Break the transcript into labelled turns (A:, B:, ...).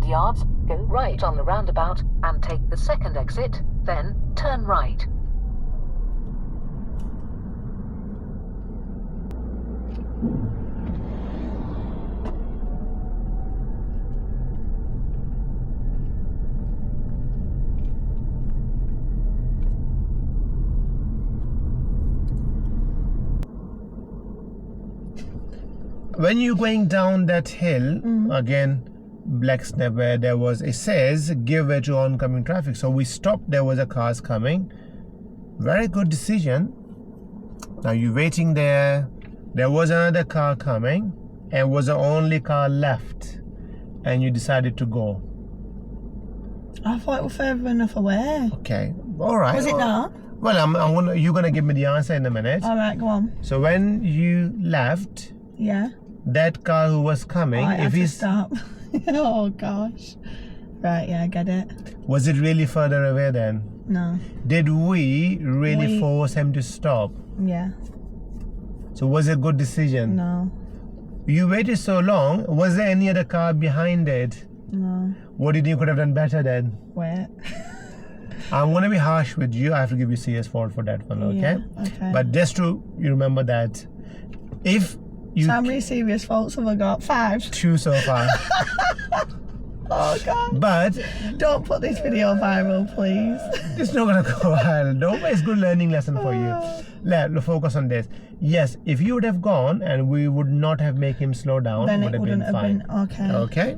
A: yards, go right on the roundabout and take the second exit, then turn right.
B: When you're going down that hill, again, Black Snap, where there was, it says, give way to oncoming traffic. So we stopped, there was a cars coming. Very good decision. Now you're waiting there. There was another car coming and was the only car left. And you decided to go.
C: I thought it was further enough away.
B: Okay, all right.
C: Was it not?
B: Well, you're gonna give me the answer in a minute.
C: All right, go on.
B: So when you left,
C: Yeah.
B: that car who was coming,
C: I had
B: if
C: to
B: he's
C: stop. Oh gosh. Right, yeah, I get it.
B: was it really further away then?
C: No.
B: Did we really force him to stop?
C: Yeah.
B: So was it a good decision?
C: No.
B: You waited so long. Was there any other car behind it?
C: No.
B: What did you could have done better then?
C: Wait.
B: I'm gonna be harsh with you. I have to give you serious fault for that one, okay?
C: Yeah, okay.
B: But just to you remember that if you
C: So how many serious faults have I got? 5.
B: 2 so far.
C: Oh god.
B: But
C: Don't put this video viral, please.
B: it's not gonna go viral. Don't, it's a good learning lesson for you. Let's focus on this. Yes, if you would have gone and we would not have made him slow down,
C: Then
B: would
C: it
B: have
C: wouldn't
B: been
C: have
B: fine.
C: been okay.
B: Okay.